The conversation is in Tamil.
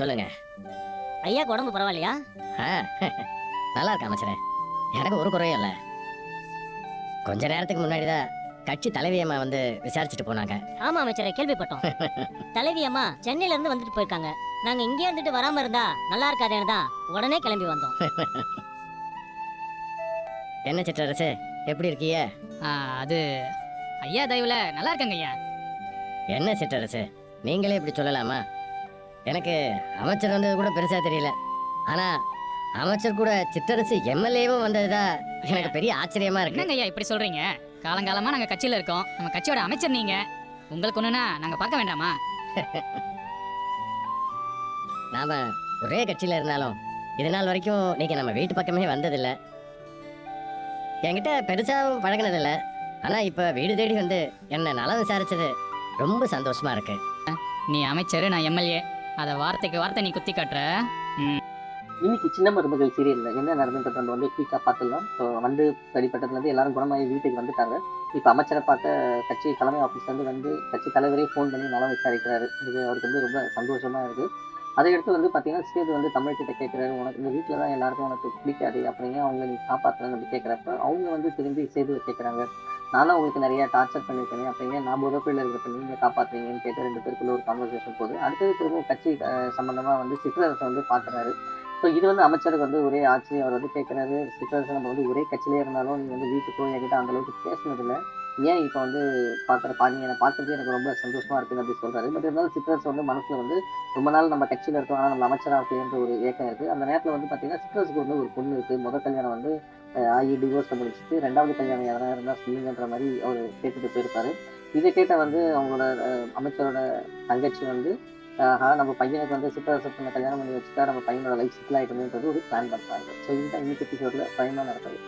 சொல்லுங்க. ஐயாக்கு உடம்பு பரவாயில்லையா? ஆ, நல்லா இருக்கு அமைச்சரே. எனக்கு ஒரு குறையும் இல்லை. கொஞ்ச நேரத்துக்கு முன்னாடி தான் கட்சி தலைவியம்மா வந்து விசாரிச்சுட்டு போனாங்க. ஆமா அமைச்சரே, கேள்விப்பட்டோம். தலைவி அம்மா சென்னையில இருந்து வந்துட்டு போயிருக்காங்க. நாங்க இங்கே இருந்துட்டு வராம இருந்தா நல்லா இருக்காதேன்னு தான் உடனே கிளம்பி வந்தோம். என்ன சிற்றரசு, எப்படி இருக்கீங்க? ஆ, அது ஐயா தயவுல நல்லா இருக்கங்க ஐயா. என்ன சிற்றரசு, நீங்களே இப்படி சொல்லலாமா? எனக்கு அமைச்சர் வந்தது கூட பெருசா தெரியல. ஆனா அமைச்சர் கூட சிற்றரசு எம்எல்ஏவும் வந்ததுதான் எனக்கு பெரிய ஆச்சரியமா இருக்கு. என்னங்க ஐயா இப்படி சொல்றீங்க? காலங்காலமா நாங்க கட்சியில இருக்கோம். நம்ம கட்சியோட அமைச்சர் நீங்க. உங்களுக்கு ஒண்ணுனா நாங்க பார்க்க வேண்டாமா? நாம ஒரே கட்சியில இருந்தாலும் இது நாள் வரைக்கும் நீங்க நம்ம வீட்டு பக்கமே வந்ததில்ல. என்கிட்ட பெருசாவும் பழகினதில்ல. ஆனா இப்ப வீடு தேடி வந்து என்ன நலம் விசாரிச்சது ரொம்ப சந்தோஷமா இருக்கு. நீ அமைச்சர், நான் எம்எல்ஏ. அத வார்த்தைக்கு வார்த்தை நீ குத்தி காட்டுற. இன்னைக்கு சின்ன மருமகள் சீரியல்ல என்ன நடந்துன்றது நம்ம வந்து குயிக்காக பார்த்துக்கலாம். ஸோ வந்து வெளிப்பட்டதுலேருந்து எல்லாரும் குணமாகி வீட்டுக்கு வந்துட்டாங்க. இப்போ அமைச்சரை பார்க்க கட்சி தலைமை ஆஃபீஸ்லேருந்து வந்து கட்சி தலைவரே ஃபோன் பண்ணி நலம் விசாரிக்கிறாரு. இது அவருக்கு வந்து ரொம்ப சந்தோஷமா இருக்கு. அதை அடுத்து வந்து பார்த்தீங்கன்னா சேது வந்து தமிழ்கிட்ட கேட்குறாரு, உனக்கு இந்த வீட்டில் தான் எல்லாருக்கும் உனக்கு பிடிக்காது அப்படிங்க அவங்கள நீ காப்பாற்றணும்னு அப்படி கேட்குறப்ப அவங்க வந்து திரும்பி சேதுவை கேட்குறாங்க, நான் தான் உங்களுக்கு நிறைய டார்ச்சர் பண்ணியிருக்கேன் அப்படிங்க, நான் உதவியில் இருக்கிறப்ப நீங்கள் காப்பாற்றுறீங்கன்னு கேட்டு ரெண்டு பேருக்குள்ள ஒரு கான்வர்சேஷன் போகுது. அடுத்தது திரும்பவும் கட்சி சம்பந்தமாக வந்து சிற்றரசை வந்து பார்க்குறாரு. ஸோ இது வந்து அமைச்சருக்கு வந்து ஒரே ஆச்சரியம். அவர் வந்து கேட்குறாரு, சிற்றரசு நம்ம வந்து ஒரே கட்சியிலே இருந்தாலும் நீ வந்து வீட்டுக்கோ என்கிட்ட அந்த அளவுக்கு பேசினதில்லை, ஏன் இப்போ வந்து பார்க்குற பாருங்க என்னை பார்க்குறது எனக்கு ரொம்ப சந்தோஷமா இருக்குன்னு அப்படி சொல்கிறாரு. பட் இருந்தாலும் சிற்றரசு வந்து மனசில் வந்து ரொம்ப நாள் நம்ம கட்சியில் இருக்கோம், ஆனால் நம்ம அமைச்சராக அப்படின்ற ஒரு ஏக்கம் இருக்குது. அந்த நேரத்தில் வந்து பார்த்தீங்கன்னா சிற்றரசுக்கு வந்து ஒரு பொண்ணு இருக்குது. முதல் கல்யாணம் வந்து ஆகி டிவோர்ஸை முடிச்சுட்டு ரெண்டாவது கல்யாணம் யாராவது இருந்தால் சொல்லுங்கன்ற மாதிரி அவர் கேட்டுட்டு போயிருப்பாரு. இதை கேட்ட வந்து அவங்களோட அமைச்சரோட தங்கச்சி வந்து நம்ம பையனுக்கு வந்து சிற்றரசு பொண்ணை கல்யாணம் பண்ணி வச்சுட்டா நம்ம பையனோட லைஃப் செட்டில் ஆகிட்டோம்ன்றது ஒரு பிளான் பண்ணுறாங்க. ஸோ இதுதான் இன்னைக்கு எபிசோடில் பயமாக நடக்குது.